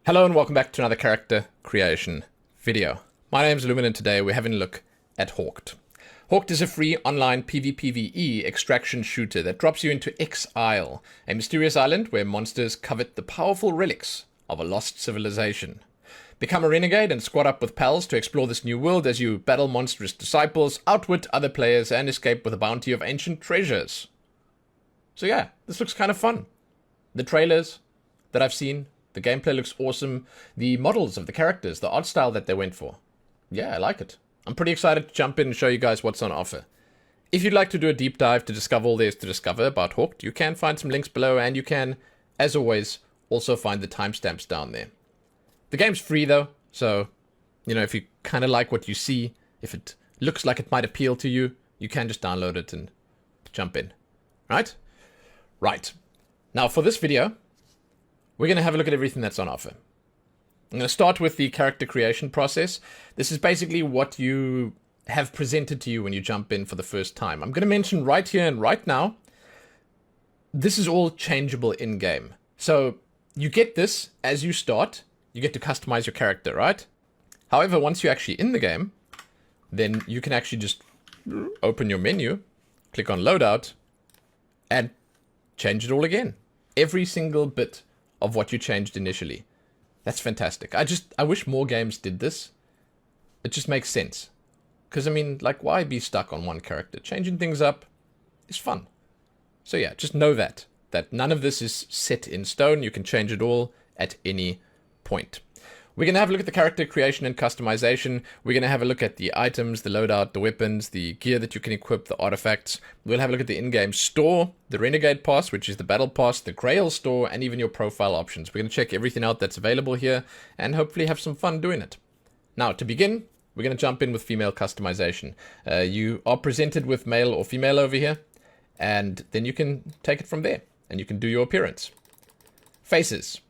Hello and welcome back to another character creation video. My name is Lumen and today we're having a look at HAWKED. HAWKED is a free online PvPvE extraction shooter that drops you into X Isle, a mysterious island where monsters covet the powerful relics of a lost civilization. Become a renegade and squad up with pals to explore this new world as you battle monstrous disciples, outwit other players, and escape with a bounty of ancient treasures. So yeah, this looks kind of fun. The trailers that I've seen, the gameplay looks awesome. The models of the characters, the art style that they went for. Yeah, I like it. I'm pretty excited to jump in and show you guys what's on offer. If you'd like to do a deep dive to discover all there is to discover about HAWKED, you can find some links below, and you can, as always, also find the timestamps down there. The game's free though, so, you know, if you kind of like what you see, if it looks like it might appeal to you, you can just download it and jump in. Right? Right. Now for this video, we're going to have a look at everything that's on offer. I'm going to start with the character creation process. This is basically what you have presented to you when you jump in for the first time. I'm going to mention right here and right now, this is all changeable in-game. So you get this as you start. You get to customize your character, right? However, once you're actually in the game, then you can actually just open your menu, click on Loadout, and change it all again. Every single bit of what you changed initially. That's fantastic. I wish more games did this. It just makes sense. Because, I mean, like, why be stuck on one character? Changing things up is fun. So yeah, just know that none of this is set in stone. You can change it all at any point. We're going to have a look at the character creation and customization. We're going to have a look at the items, the loadout, the weapons, the gear that you can equip, the artifacts. We'll have a look at the in-game store, the Renegade pass, which is the battle pass, the Grail Store, and even your profile options. We're going to check everything out that's available here and hopefully have some fun doing it. Now, to begin, we're going to jump in with female customization. You are presented with male or female over here, and then you can take it from there, and you can do your appearance. Faces.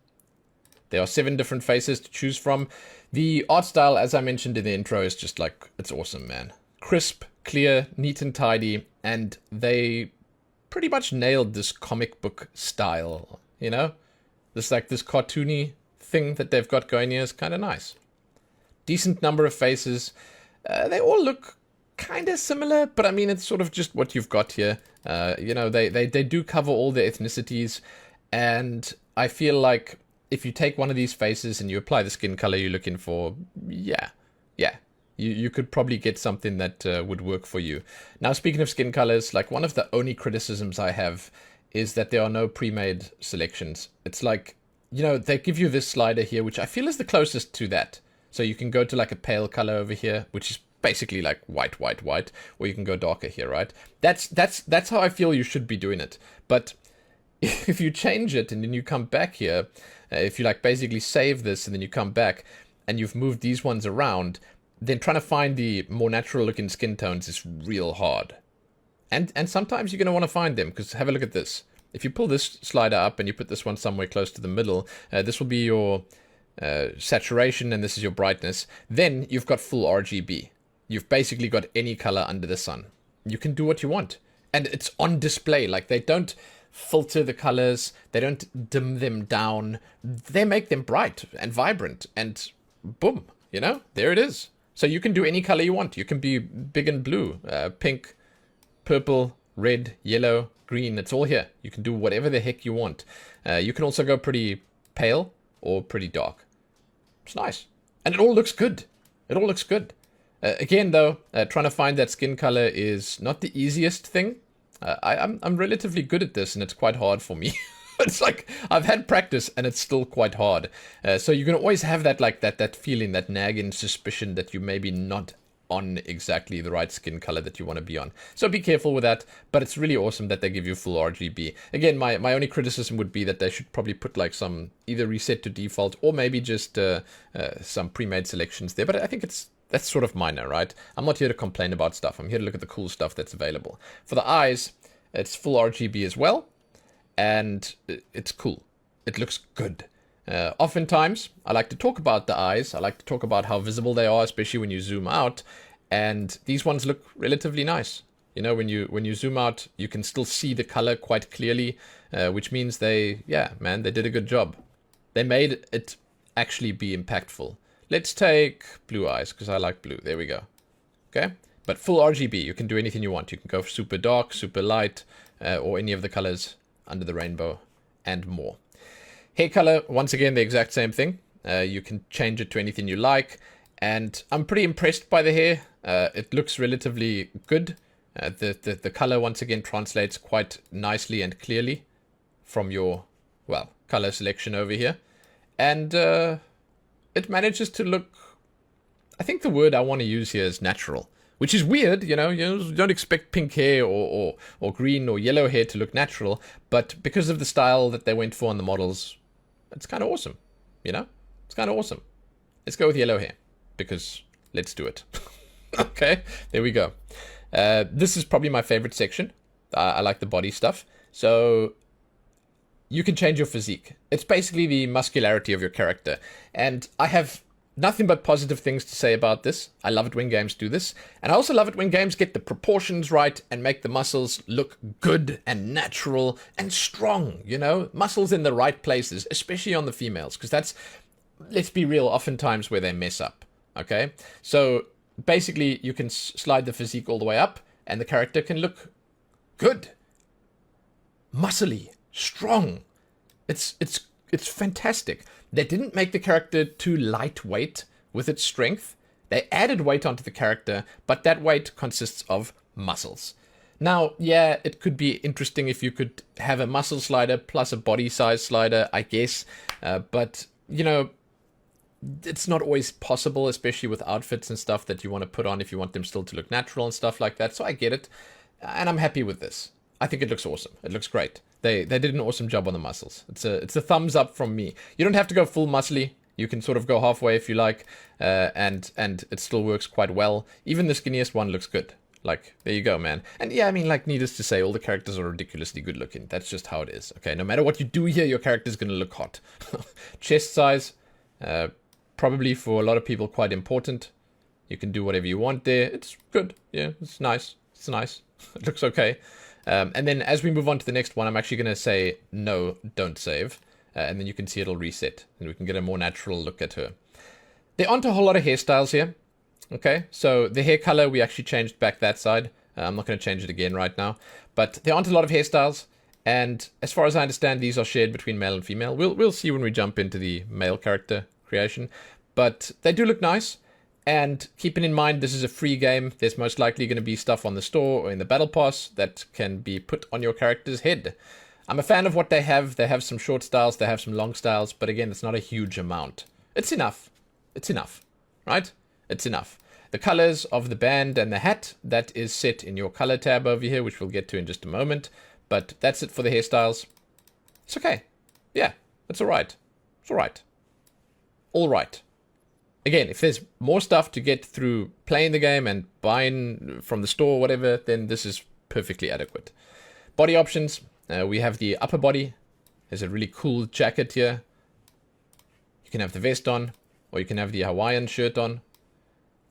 There are 7 different faces to choose from. The art style, as I mentioned in the intro, is just like, it's awesome, man. Crisp, clear, neat and tidy, and they pretty much nailed this comic book style, you know? This cartoony thing that they've got going here is kind of nice. Decent number of faces. They all look kind of similar, but I mean, it's sort of just what you've got here. You know, they do cover all the ethnicities, and I feel like if you take one of these faces and you apply the skin color you're looking for, yeah, you could probably get something that would work for you. Now, speaking of skin colors, like, one of the only criticisms I have is that there are no pre-made selections. It's like, you know, they give you this slider here, which I feel is the closest to that. So you can go to like a pale color over here, which is basically like white, or you can go darker here, right? That's how I feel you should be doing it. But if you change it and then you come back here, if you like basically save this and then you come back and you've moved these ones around, then trying to find the more natural looking skin tones is real hard. And sometimes you're going to want to find them, because have a look at this. If you pull this slider up and you put this one somewhere close to the middle, this will be your saturation and this is your brightness. Then you've got full RGB. You've basically got any color under the sun. You can do what you want. And it's on display. Like, they don't filter the colors, they don't dim them down, they make them bright and vibrant, and boom, you know, there it is. So you can do any color you want. You can be big and blue, pink, purple, red, yellow, green, it's all here. You can do whatever the heck you want. You can also go pretty pale or pretty dark. It's nice. And it all looks good. It all looks good. Again though, trying to find that skin color is not the easiest thing. I'm relatively good at this, and it's quite hard for me. It's like, I've had practice, and it's still quite hard. So you can always have that, like, that feeling, that nagging suspicion that you maybe not on exactly the right skin color that you want to be on. So be careful with that, but it's really awesome that they give you full RGB. Again, my only criticism would be that they should probably put like some, either reset to default, or maybe just some pre-made selections there, but I think that's sort of minor, right? I'm not here to complain about stuff. I'm here to look at the cool stuff that's available. For the eyes, it's full RGB as well, and it's cool. It looks good. Oftentimes, I like to talk about the eyes. I like to talk about how visible they are, especially when you zoom out, and these ones look relatively nice. You know, when you zoom out, you can still see the color quite clearly, which means they did a good job. They made it actually be impactful. Let's take blue eyes, because I like blue. There we go. Okay? But full RGB, you can do anything you want. You can go for super dark, super light, or any of the colors under the rainbow, and more. Hair color, once again, the exact same thing. You can change it to anything you like, and I'm pretty impressed by the hair. It looks relatively good. The color, once again, translates quite nicely and clearly from your, well, color selection over here. And it manages to look, I think the word I want to use here is natural. Which is weird, you know, you don't expect pink hair or green or yellow hair to look natural, but because of the style that they went for on the models, it's kind of awesome, you know? It's kind of awesome. Let's go with yellow hair, because let's do it. Okay, there we go. This is probably my favorite section. I like the body stuff. So you can change your physique. It's basically the muscularity of your character. And I have nothing but positive things to say about this. I love it when games do this. And I also love it when games get the proportions right and make the muscles look good and natural and strong, you know? Muscles in the right places, especially on the females, because that's, let's be real, oftentimes where they mess up, okay? So basically you can slide the physique all the way up and the character can look good, muscly, strong. It's fantastic. They didn't make the character too lightweight with its strength. They added weight onto the character, but that weight consists of muscles. Now, yeah, it could be interesting if you could have a muscle slider plus a body size slider, I guess. But, you know, it's not always possible, especially with outfits and stuff that you want to put on if you want them still to look natural and stuff like that. So I get it. And I'm happy with this. I think it looks awesome. It looks great. They did an awesome job on the muscles. It's a thumbs up from me. You don't have to go full muscly. You can sort of go halfway if you like, and it still works quite well. Even the skinniest one looks good. Like, there you go, man. And yeah, I mean, like, needless to say, all the characters are ridiculously good looking. That's just how it is. Okay, no matter what you do here, your character's gonna look hot. Chest size, probably for a lot of people quite important. You can do whatever you want there. It's good. Yeah, it's nice. It's nice. It looks okay. And then as we move on to the next one, I'm actually going to say, no, don't save. And then you can see it'll reset. And we can get a more natural look at her. There aren't a whole lot of hairstyles here. Okay, so the hair color, we actually changed back that side. I'm not going to change it again right now. But there aren't a lot of hairstyles. And as far as I understand, these are shared between male and female. We'll see when we jump into the male character creation. But they do look nice. And keeping in mind, this is a free game. There's most likely going to be stuff on the store or in the battle pass that can be put on your character's head. I'm a fan of what they have. They have some short styles. They have some long styles. But again, it's not a huge amount. It's enough. It's enough. Right? It's enough. The colors of the band and the hat, that is set in your color tab over here, which we'll get to in just a moment. But that's it for the hairstyles. It's okay. Yeah, it's alright. It's alright. Alright. Again, if there's more stuff to get through playing the game and buying from the store or whatever, then this is perfectly adequate. Body options. We have the upper body. There's a really cool jacket here. You can have the vest on, or you can have the Hawaiian shirt on.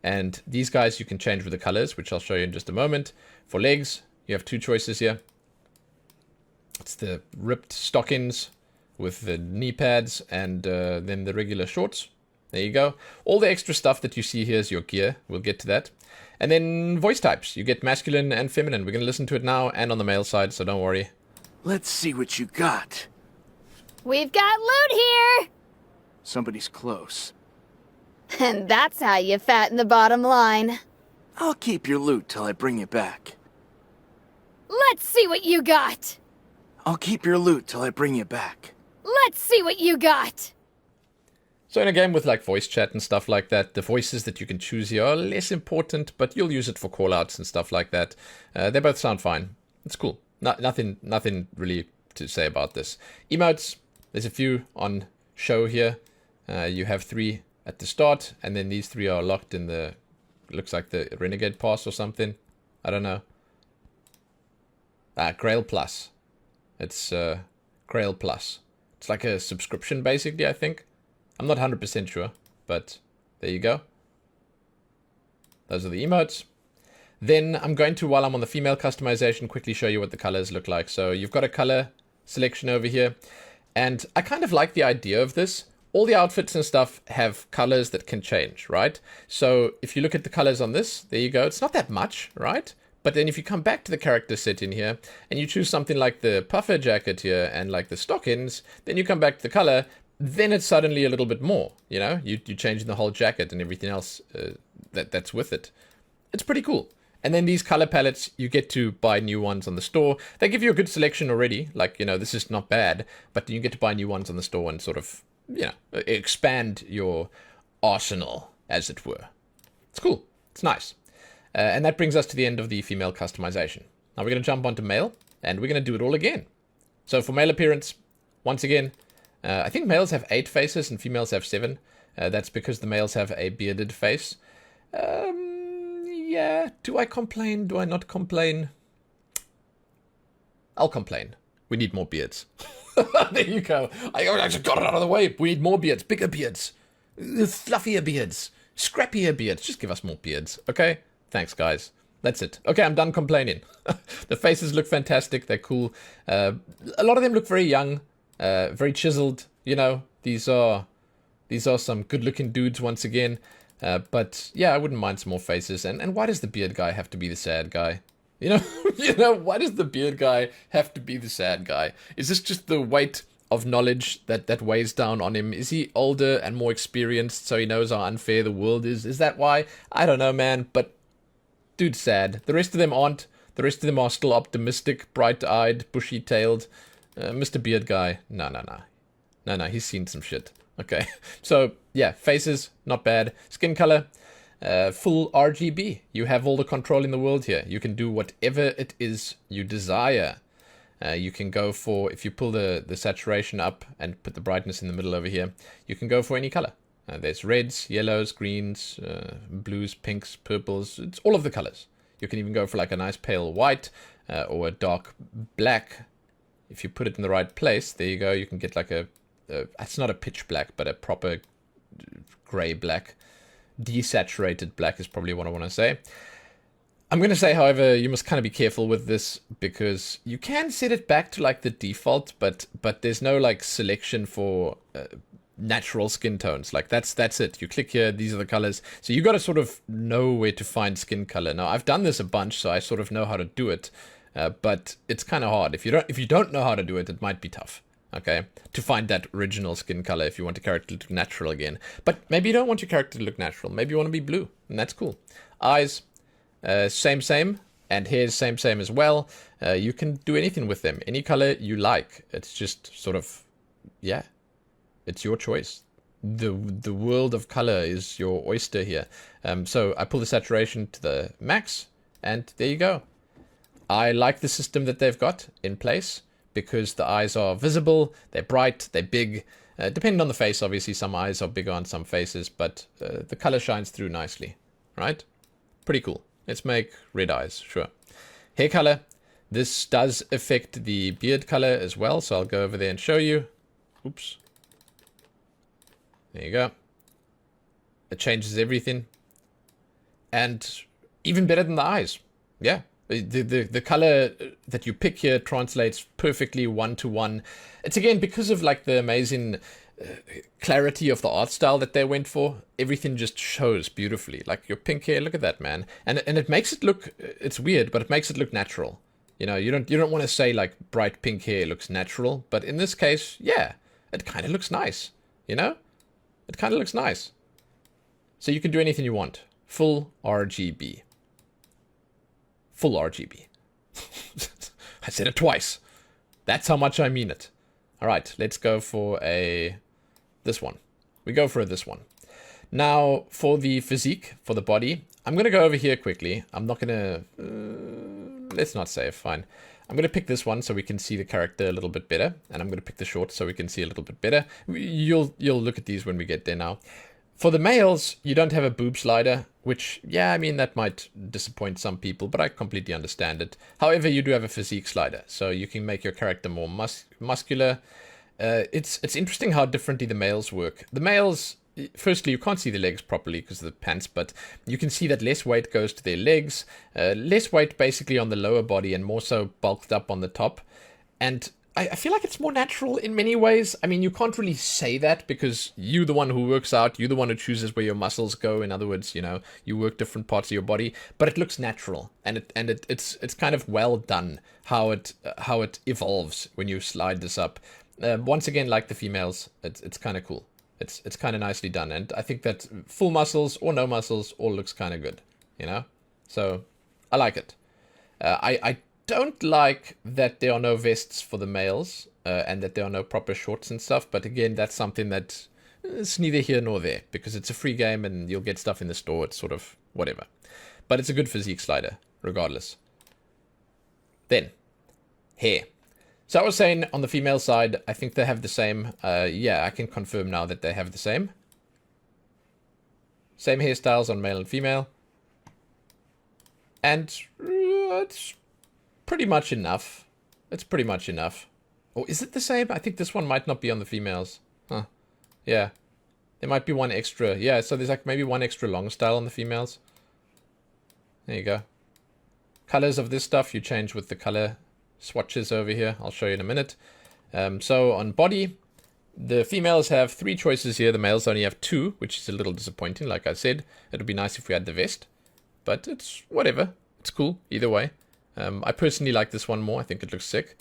And these guys you can change with the colors, which I'll show you in just a moment. For legs, you have two choices here. It's the ripped stockings with the knee pads and then the regular shorts. There you go. All the extra stuff that you see here is your gear. We'll get to that. And then voice types. You get masculine and feminine. We're going to listen to it now and on the male side, so don't worry. Let's see what you got. We've got loot here! Somebody's close. And that's how you fatten the bottom line. I'll keep your loot till I bring you back. Let's see what you got! I'll keep your loot till I bring you back. Let's see what you got! So in a game with like voice chat and stuff like that, the voices that you can choose here are less important, but you'll use it for callouts and stuff like that. They both sound fine. It's cool. Nothing really to say about this. Emotes, there's a few on show here. You have 3 at the start, and then these 3 are locked in the, looks like the Renegade pass or something. I don't know. Grail Plus. It's Grail Plus. It's like a subscription basically, I think. I'm not 100% sure, but there you go. Those are the emotes. Then I'm going to, while I'm on the female customization, quickly show you what the colors look like. So you've got a color selection over here. And I kind of like the idea of this. all the outfits and stuff have colors that can change, right? So if you look at the colors on this, there you go. It's not that much, right? But then if you come back to the character set in here and you choose something like the puffer jacket here and like the stockings, then you come back to the color, then it's suddenly a little bit more, you know? You change the whole jacket and everything else that's with it. It's pretty cool. And then these color palettes, you get to buy new ones on the store. They give you a good selection already. Like, you know, this is not bad, but you get to buy new ones on the store and sort of, you know, expand your arsenal, as it were. It's cool. It's nice. And that brings us to the end of the female customization. Now we're going to jump onto male, and we're going to do it all again. So for male appearance, once again, I think males have 8 faces and females have 7. That's because the males have a bearded face. Yeah, do I complain? Do I not complain? I'll complain. We need more beards. There you go. I just got it out of the way. We need more beards, bigger beards, fluffier beards, scrappier beards. Just give us more beards, okay? Thanks, guys. That's it. Okay, I'm done complaining. The faces look fantastic. They're cool. A lot of them look very young, very chiseled. You know, these are some good-looking dudes once again. But yeah, I wouldn't mind some more faces. And why does the beard guy have to be the sad guy? You know, why does the beard guy have to be the sad guy? Is this just the weight of knowledge that weighs down on him? Is he older and more experienced, so he knows how unfair the world is? Is that why? I don't know, man. But dude's sad. The rest of them aren't. The rest of them are still optimistic, bright-eyed, bushy-tailed. Mr. Beard guy, no. He's seen some shit. Okay, so yeah, faces, not bad. Skin color, full RGB. You have all the control in the world here. You can do whatever it is you desire. You can go for, if you pull the saturation up and put the brightness in the middle over here, you can go for any color. There's reds, yellows, greens, blues, pinks, purples. It's all of the colors. You can even go for like a nice pale white or a dark black. If you put it in the right place, there you go. You can get like it's not a pitch black, but a proper gray black. Desaturated black is probably what I want to say. I'm going to say, however, you must kind of be careful with this because you can set it back to like the default, but there's no like selection for natural skin tones. Like that's it. You click here, these are the colors. So you got to sort of know where to find skin color. Now I've done this a bunch, so I sort of know how to do it, but it's kind of hard. If you don't know how to do it, it might be tough. Okay, to find that original skin color if you want a character to look natural again. But maybe you don't want your character to look natural. Maybe you want to be blue, and that's cool. Eyes, same, and hair's same as well. You can do anything with them, any color you like. It's just sort of, yeah, it's your choice. The world of color is your oyster here. So I pull the saturation to the max, and there you go. I like the system that they've got in place, because the eyes are visible, they're bright, they're big. Depending on the face, obviously, some eyes are bigger on some faces, but the color shines through nicely, right? Pretty cool. Let's make red eyes, sure. Hair color. This does affect the beard color as well, so I'll go over there and show you. Oops. There you go. It changes everything. And even better than the eyes. Yeah. The color that you pick here translates perfectly 1-to-1. It's again because of like the amazing clarity of the art style that they went for. Everything just shows beautifully. Like your pink hair, look at that, man. And it makes it look, it's weird, but it makes it look natural. You know, you don't want to say like bright pink hair looks natural, but in this case, yeah, it kind of looks nice. You know, it kind of looks nice. So you can do anything you want. Full RGB. Full RGB. I said it twice. That's how much I mean it. All right, let's go for this one. We go for this one. Now, for the physique, for the body, I'm going to go over here quickly. I'm not going to... let's not save, fine. I'm going to pick this one so we can see the character a little bit better. And I'm going to pick the short so we can see a little bit better. You'll look at these when we get there now. For the males, you don't have a boob slider, which, yeah, I mean, that might disappoint some people, but I completely understand it. However, you do have a physique slider, so you can make your character more muscular. It's interesting how differently the males work. The males, firstly, you can't see the legs properly because of the pants, but you can see that less weight goes to their legs, less weight basically on the lower body and more so bulked up on the top. And I feel like it's more natural in many ways. I mean, you can't really say that because you're the one who works out. You're the one who chooses where your muscles go. In other words, you know, you work different parts of your body, but it looks natural, and it's kind of well done how it evolves when you slide this up. Once again, like the females, it's kind of cool. It's kind of nicely done, and I think that full muscles or no muscles all looks kind of good, you know. So I like it. I don't like that there are no vests for the males and that there are no proper shorts and stuff. But again, that's something that it's neither here nor there because it's a free game and you'll get stuff in the store. It's sort of whatever. But it's a good physique slider regardless. Then, hair. So I was saying on the female side, I think they have the same. Yeah, I can confirm now that they have the same. Same hairstyles on male and female. And it's pretty much enough. It's pretty much enough. Oh, is it the same? I think this one might not be on the females. Huh. Yeah. There might be one extra. Yeah, so there's like maybe one extra long style on the females. There you go. Colors of this stuff you change with the color swatches over here. I'll show you in a minute. So on body, the females have 3 choices here. The males only have 2, which is a little disappointing. Like I said, it would be nice if we had the vest. But it's whatever. It's cool either way. I personally like this one more. I think it looks sick.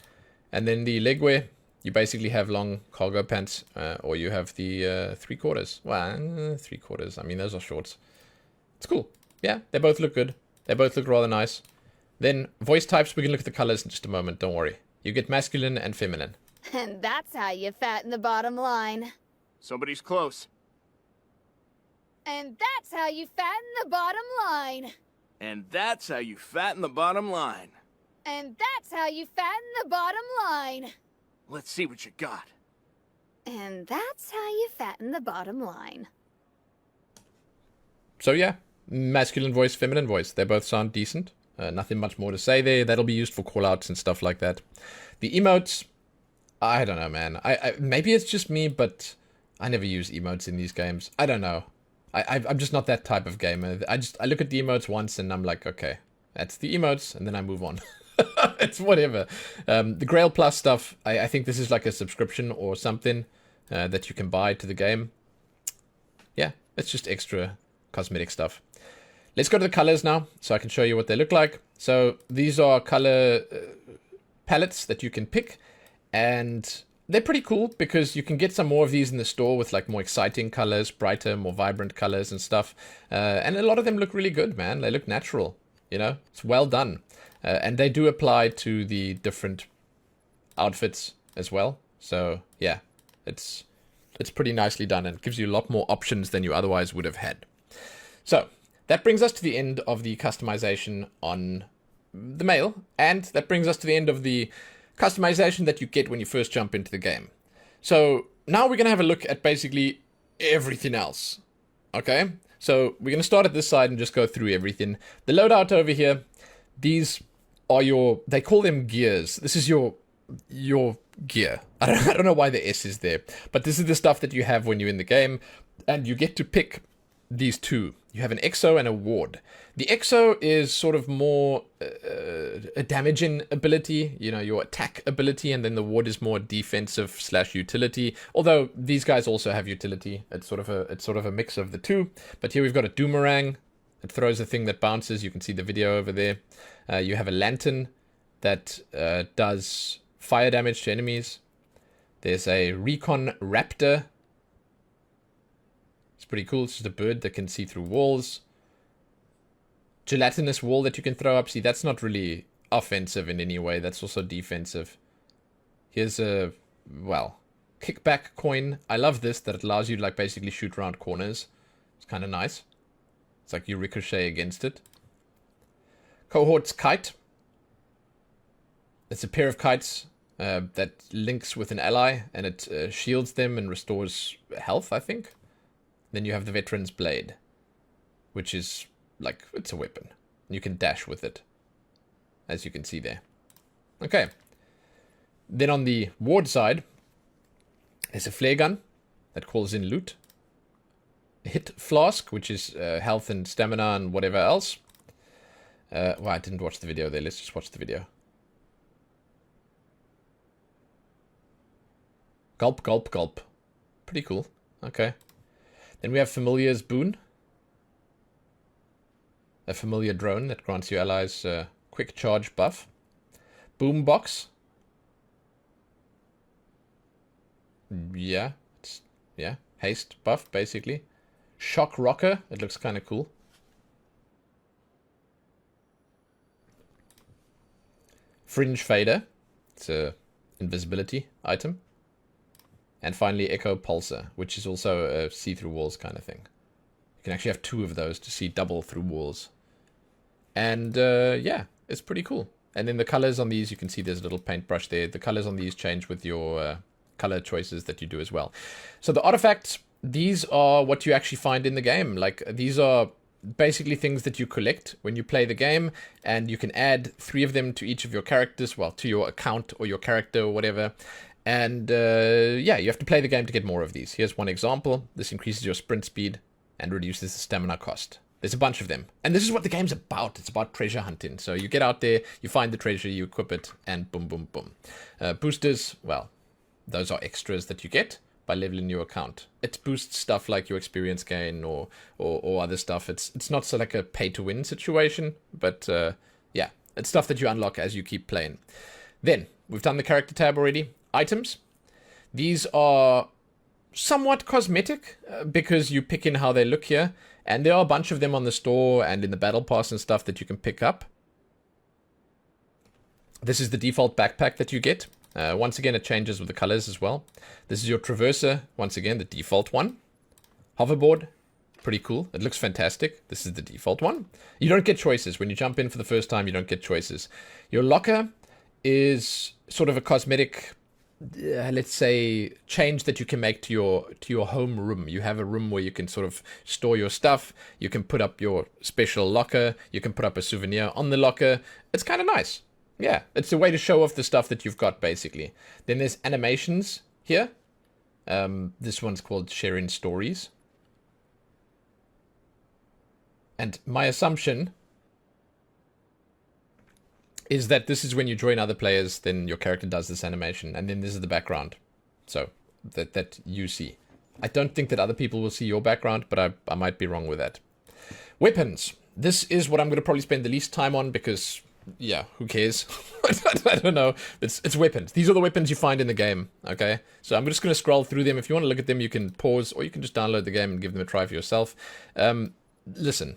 And then the leg wear, you basically have long cargo pants, or you have the 3/4. Well, 3/4. I mean, those are shorts. It's cool. Yeah, they both look good. They both look rather nice. Then voice types, we can look at the colors in just a moment. Don't worry. You get masculine and feminine. And that's how you fatten the bottom line. Somebody's close. And that's how you fatten the bottom line. And that's how you fatten the bottom line. And that's how you fatten the bottom line. Let's see what you got. And that's how you fatten the bottom line. So yeah, masculine voice, feminine voice. They both sound decent. Nothing much more to say there. That'll be used for callouts and stuff like that. The emotes, I don't know, man. I maybe it's just me, but I never use emotes in these games. I don't know. I'm just not that type of gamer. I look at the emotes once and I'm like, okay, that's the emotes, and then I move on. It's whatever. The Grail Plus stuff, I think this is like a subscription or something that you can buy to the game. Yeah, it's just extra cosmetic stuff. Let's go to the colors now, so I can show you what they look like. So these are color palettes that you can pick, and they're pretty cool because you can get some more of these in the store with like more exciting colors, brighter, more vibrant colors and stuff. And a lot of them look really good, man. They look natural, you know, it's well done. And they do apply to the different outfits as well. So yeah, it's pretty nicely done and gives you a lot more options than you otherwise would have had. So that brings us to the end of the customization on the male, and that brings us to the end of the customization that you get when you first jump into the game. So now we're going to have a look at basically everything else. Okay, so we're going to start at this side and just go through everything. The loadout over here, these are they call them gears. This is your gear. I don't know why the S is there, but this is the stuff that you have when you're in the game, and you get to pick these 2. You have an exo and a ward. The exo is sort of more a damaging ability, you know, your attack ability, and then the ward is more defensive / utility. Although these guys also have utility. It's sort of a mix of the 2. But here we've got a doomerang. It throws a thing that bounces. You can see the video over there. You have a lantern that does fire damage to enemies. There's a recon raptor. It's pretty cool. It's just a bird that can see through walls. Gelatinous wall that you can throw up. See, that's not really offensive in any way. That's also defensive. Here's a, well, kickback coin. I love this, that it allows you to like basically shoot around corners. It's kind of nice. It's like you ricochet against it. Cohort's kite. It's a pair of kites that links with an ally, and it shields them and restores health, I think. Then you have the veteran's blade, which is like, it's a weapon. You can dash with it, as you can see there. Okay. Then on the ward side, there's a flare gun that calls in loot. A hit flask, which is health and stamina and whatever else. Well, I didn't watch the video there. Let's just watch the video. Gulp, gulp, gulp. Pretty cool. Okay. Then we have Familiar's Boon. A familiar drone that grants your allies quick charge buff. Boombox. Yeah. Yeah. Haste buff, basically. Shock rocker. It looks kind of cool. Fringe fader. It's a invisibility item. And finally Echo Pulsar, which is also a see-through walls kind of thing. You can actually have 2 of those to see double through walls. And yeah, it's pretty cool. And then the colors on these, you can see there's a little paintbrush there. The colors on these change with your color choices that you do as well. So the artifacts, these are what you actually find in the game. Like, these are basically things that you collect when you play the game, and you can add 3 of them to each of your characters, well, to your account or your character or whatever. And yeah, you have to play the game to get more of these. Here's one example. This increases your sprint speed and reduces the stamina cost. There's a bunch of them. And this is what the game's about. It's about treasure hunting. So you get out there, you find the treasure, you equip it, and boom, boom, boom. Boosters, well, those are extras that you get by leveling your account. It boosts stuff like your experience gain or other stuff. It's not so like a pay-to-win situation, but yeah, it's stuff that you unlock as you keep playing. Then, we've done the character tab already. Items. These are somewhat cosmetic because you pick in how they look here. And there are a bunch of them on the store and in the battle pass and stuff that you can pick up. This is the default backpack that you get. Once again, it changes with the colors as well. This is your traverser. Once again, the default one. Hoverboard. Pretty cool. It looks fantastic. This is the default one. You don't get choices. When you jump in for the first time, you don't get choices. Your locker is sort of a cosmetic, let's say, change that you can make to your home room. You have a room where you can sort of store your stuff. You can put up your special locker. You can put up a souvenir on the locker. It's kind of nice. Yeah, it's a way to show off the stuff that you've got, basically. Then there's animations here. This one's called Sharing Stories. And my assumption is that this is when you join other players, then your character does this animation, and then this is the background. So, that you see. I don't think that other people will see your background, but I might be wrong with that. Weapons. This is what I'm going to probably spend the least time on because, yeah, who cares? I don't know. It's weapons. These are the weapons you find in the game, okay? So I'm just going to scroll through them. If you want to look at them, you can pause, or you can just download the game and give them a try for yourself. Listen.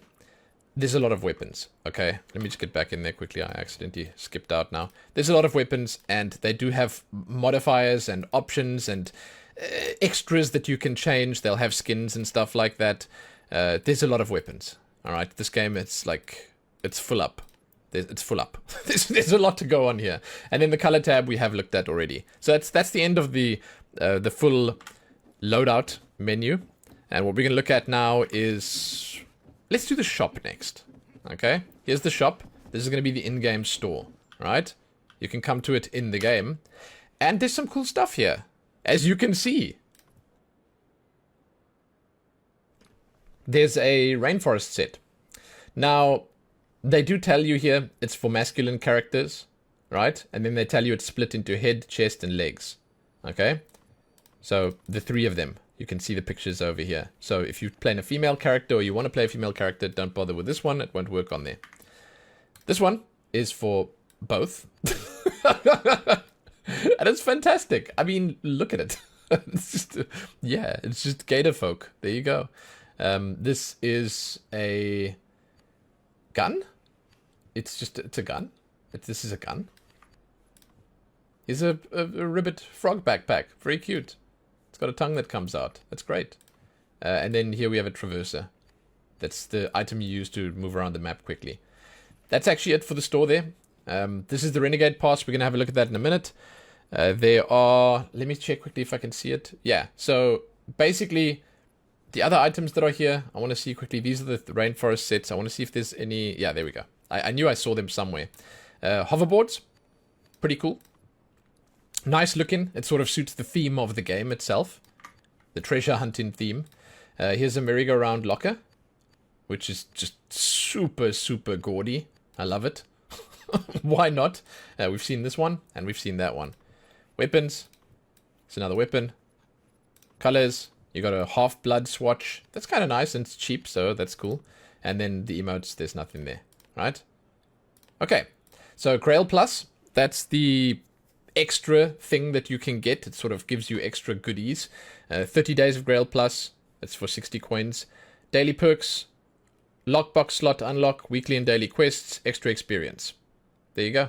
There's a lot of weapons, okay? Let me just get back in there quickly. I accidentally skipped out now. There's a lot of weapons, and they do have modifiers and options and extras that you can change. They'll have skins and stuff like that. There's a lot of weapons, all right? This game, it's like, it's full up. It's full up. There's a lot to go on here. And in the color tab, we have looked at already. So that's the end of the full loadout menu. And what we're going to look at now is... Let's do the shop next, okay? Here's the shop. This is going to be the in-game store, right? You can come to it in the game. And there's some cool stuff here, as you can see. There's a rainforest set. Now, they do tell you here it's for masculine characters, right? And then they tell you it's split into head, chest, and legs, okay? So, the 3 of them. You can see the pictures over here. So if you're playing a female character or you want to play a female character, don't bother with this one. It won't work on there. This one is for both. And it's fantastic. I mean, look at it. It's just, yeah, it's just gator folk. There you go. This is a gun. It's a gun. This is a gun. Here's a ribbit frog backpack. Very cute. It's got a tongue that comes out. That's great. And then here we have a traverser. That's the item you use to move around the map quickly. That's actually it for the store there. This is the Renegade pass. We're going to have a look at that in a minute. There are... Let me check quickly if I can see it. Yeah, so basically the other items that are here, I want to see quickly. These are the rainforest sets. I want to see if there's any... Yeah, there we go. I knew I saw them somewhere. Hoverboards. Pretty cool. Nice looking. It sort of suits the theme of the game itself. The treasure hunting theme. Here's a merry-go-round locker, which is just super, super gaudy. I love it. Why not? We've seen this one, and we've seen that one. Weapons. It's another weapon. Colors. You got a half blood swatch. That's kind of nice and it's cheap, so that's cool. And then the emotes, there's nothing there, right? Okay, so Grail Plus, that's the extra thing that you can get. It sort of gives you extra goodies. 30 days of Grail Plus, that's for 60 coins. Daily perks, lockbox slot unlock, weekly and daily quests, extra experience. There you go.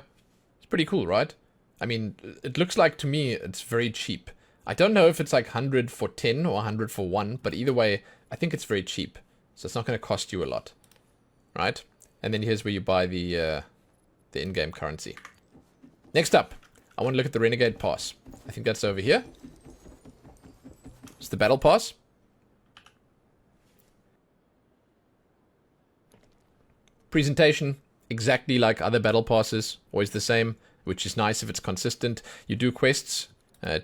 It's pretty cool, right? I mean, it looks like to me it's very cheap. I don't know if it's like 100 for 10 or 100 for 1, but either way, I think it's very cheap. So it's not going to cost you a lot, right? And then here's where you buy the in-game currency. Next up, I want to look at the Renegade Pass. I think that's over here. It's the Battle Pass. Presentation, exactly like other Battle Passes, always the same, which is nice if it's consistent. You do quests.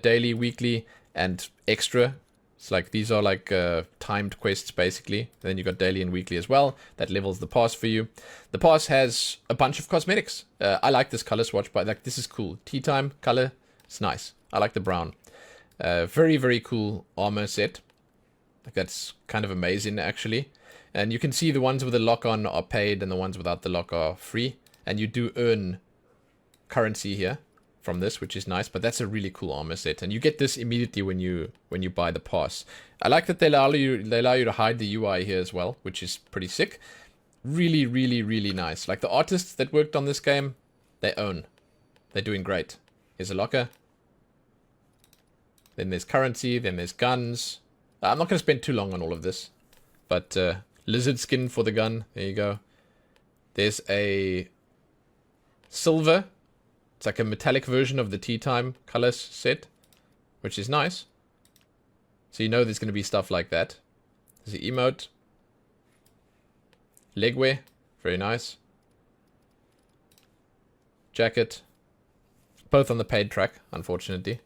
Daily, weekly, and extra. It's like these are like timed quests basically. Then you got daily and weekly as well. That levels the pass for you. The pass has a bunch of cosmetics. I like this color swatch, but like this is cool. Tea time color, it's nice. I like the brown. Very, very cool armor set. Like that's kind of amazing actually. And you can see the ones with the lock on are paid and the ones without the lock are free. And you do earn currency here from this, which is nice, but that's a really cool armor set, and you get this immediately when you buy the pass. I like that they allow you to hide the UI here as well, which is pretty sick. Really, really, really nice. Like the artists that worked on this game, they own. They're doing great. Here's a locker. Then there's currency. Then there's guns. I'm not going to spend too long on all of this, but lizard skin for the gun. There you go. There's a silver. It's like a metallic version of the Tea Time colors set, which is nice. So you know there's going to be stuff like that. There's the emote. Legwear, very nice. Jacket. Both on the paid track, unfortunately.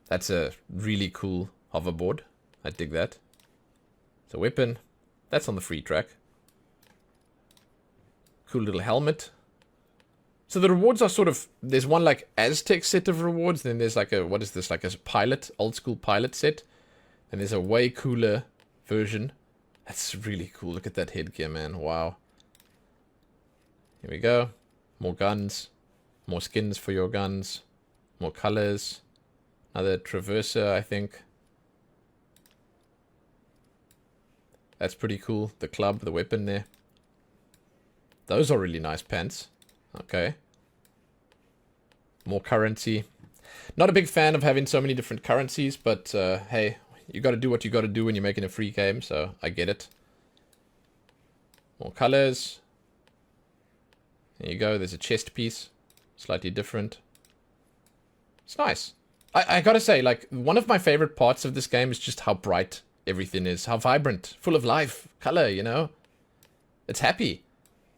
That's a really cool hoverboard. I dig that. It's a weapon. That's on the free track. Cool little helmet. So the rewards are sort of, there's one like Aztec set of rewards, then there's like a, what is this, like a pilot, old school pilot set. And there's a way cooler version. That's really cool. Look at that headgear, man. Wow. Here we go. More guns. More skins for your guns. More colors. Another traverser, I think. That's pretty cool. The club, the weapon there. Those are really nice pants. Okay. More currency. Not a big fan of having so many different currencies, but hey, you got to do what you got to do when you're making a free game, so I get it. More colors. There you go. There's a chest piece. Slightly different. It's nice. I gotta say, like, one of my favorite parts of this game is just how bright everything is. How vibrant. Full of life. Color, you know? It's happy.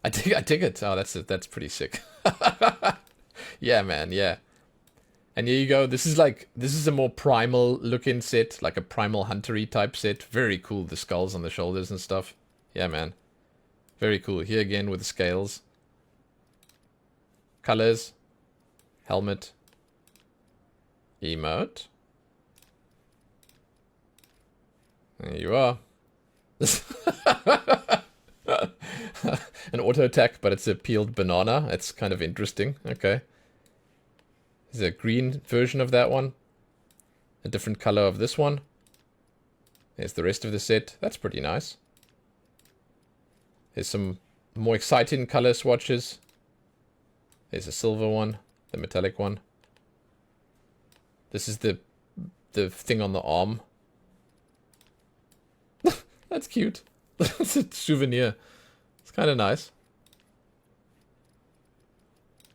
I dig it. Oh, that's pretty sick. Yeah, man, yeah. And here you go. This is a more primal looking set, like a primal huntery type set. Very cool. The skulls on the shoulders and stuff. Yeah, man. Very cool. Here again with the scales. Colors. Helmet. Emote. There you are. An auto attack, but it's a peeled banana. It's kind of interesting. Okay. There's a green version of that one. A different color of this one. There's the rest of the set. That's pretty nice. There's some more exciting color swatches. There's a silver one. The metallic one. This is the thing on the arm. That's cute. That's a souvenir. It's kind of nice.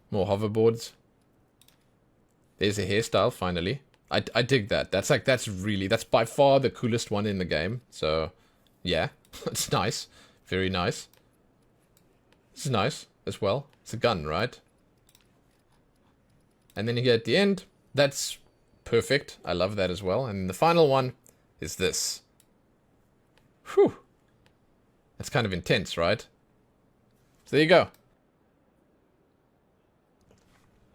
More hoverboards. There's a hairstyle, finally. I dig that. That's by far the coolest one in the game. So, yeah. It's nice. Very nice. This is nice as well. It's a gun, right? And then you get at the end. That's perfect. I love that as well. And the final one is this. Whew. That's kind of intense, right? So there you go.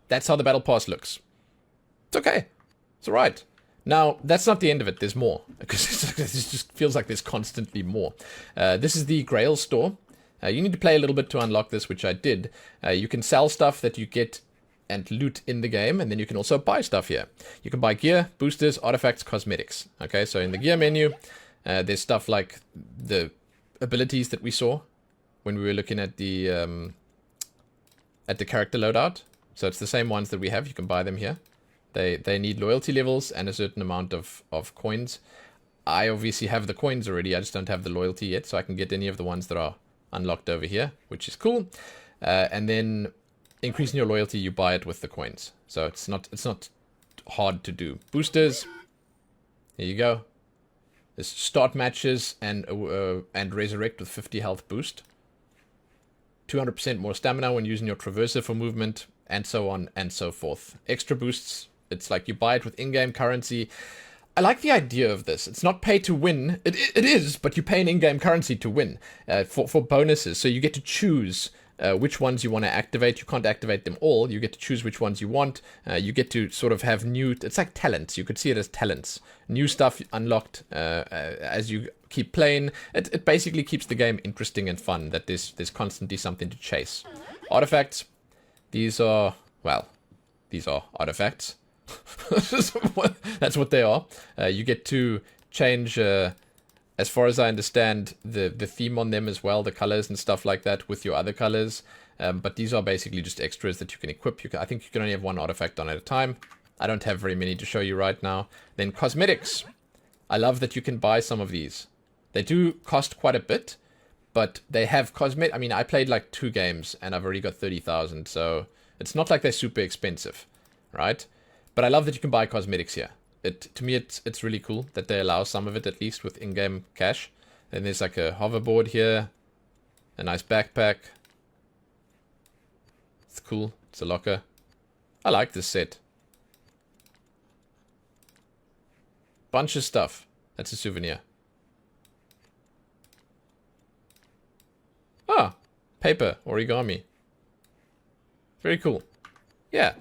That's how the Battle Pass looks. It's okay. It's all right. Now, that's not the end of it. There's more. Because it just feels like there's constantly more. This is the Grail Store. You need to play a little bit to unlock this, which I did. You can sell stuff that you get and loot in the game, and then you can also buy stuff here. You can buy gear, boosters, artifacts, cosmetics. Okay, so in the gear menu, there's stuff like the abilities that we saw when we were looking at the character loadout. So it's the same ones that we have. You can buy them here. They need loyalty levels and a certain amount of coins. I obviously have the coins already. I just don't have the loyalty yet, so I can get any of the ones that are unlocked over here, which is cool. And then increasing your loyalty, you buy it with the coins. So it's not hard to do. Boosters. Here you go. There's start matches and resurrect with 50 health boost. 200% more stamina when using your traverser for movement, and so on and so forth. Extra boosts. It's like you buy it with in-game currency. I like the idea of this. It's not pay to win. It is, but you pay an in-game currency to win for bonuses. So you get to choose which ones you want to activate. You can't activate them all. You get to choose which ones you want. You get to sort of have new... It's like talents. You could see it as talents. New stuff unlocked as you keep playing. It basically keeps the game interesting and fun, that there's constantly something to chase. Artifacts. These are... Well, these are artifacts. That's what they are. You get to change, as far as I understand, the theme on them as well, the colors and stuff like that with your other colors. But these are basically just extras that you can equip. I think you can only have one artifact on at a time. I don't have very many to show you right now. Then cosmetics. I love that you can buy some of these. They do cost quite a bit, but they have cosmetic. I mean, I played like 2 games and I've already got 30,000, so it's not like they're super expensive, right? But I love that you can buy cosmetics here. To me, it's really cool that they allow some of it, at least with in-game cash. Then there's like a hoverboard here. A nice backpack. It's cool. It's a locker. I like this set. Bunch of stuff. That's a souvenir. Ah, paper, origami. Very cool. Yeah,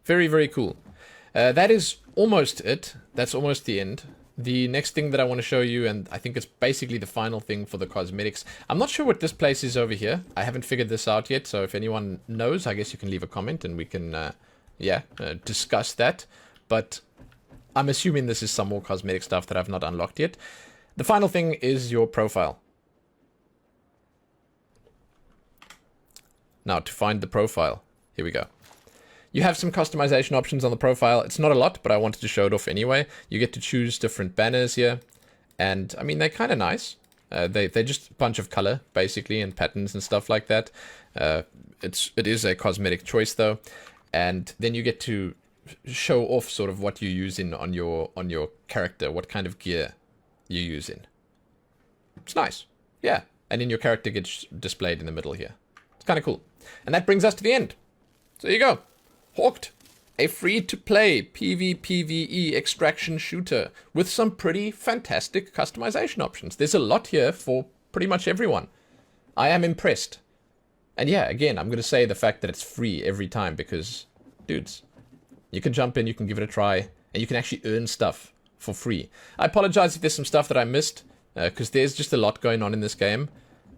very, very cool. That is almost it. That's almost the end. The next thing that I want to show you, and I think it's basically the final thing for the cosmetics. I'm not sure what this place is over here. I haven't figured this out yet, so if anyone knows, I guess you can leave a comment and we can, discuss that. But I'm assuming this is some more cosmetic stuff that I've not unlocked yet. The final thing is your profile. Now, to find the profile, here we go. You have some customization options on the profile. It's not a lot, but I wanted to show it off anyway. You get to choose different banners here. And, I mean, they're kind of nice. They're just a bunch of color, basically, and patterns and stuff like that. It is a cosmetic choice, though. And then you get to show off sort of what you're using on your character, what kind of gear you're using. It's nice. Yeah. And then your character gets displayed in the middle here. It's kind of cool. And that brings us to the end. So there you go. HAWKED, a free-to-play PvPvE extraction shooter with some pretty fantastic customization options. There's a lot here for pretty much everyone. I am impressed. And yeah, again, I'm going to say the fact that it's free every time because, dudes, you can jump in, you can give it a try, and you can actually earn stuff for free. I apologize if there's some stuff that I missed, because there's just a lot going on in this game,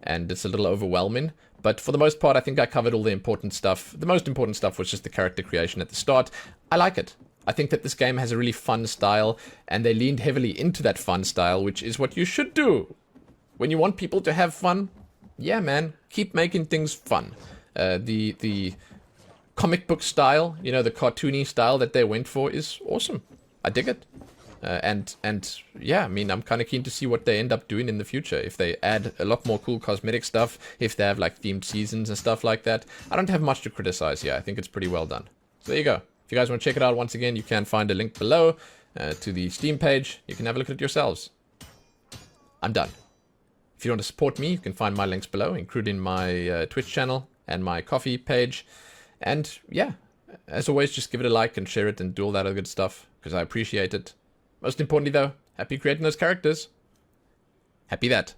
and it's a little overwhelming. But for the most part, I think I covered all the important stuff. The most important stuff was just the character creation at the start. I like it. I think that this game has a really fun style, and they leaned heavily into that fun style, which is what you should do. When you want people to have fun, yeah, man, keep making things fun. The comic book style, you know, the cartoony style that they went for is awesome. I dig it. And yeah, I mean, I'm kind of keen to see what they end up doing in the future. If they add a lot more cool cosmetic stuff, if they have like themed seasons and stuff like that. I don't have much to criticize here. I think it's pretty well done. So there you go. If you guys want to check it out once again, you can find a link below to the Steam page. You can have a look at it yourselves. I'm done. If you want to support me, you can find my links below, including my Twitch channel and my Ko-fi page. And yeah, as always, just give it a like and share it and do all that other good stuff, because I appreciate it. Most importantly, though, happy creating those characters. Happy that.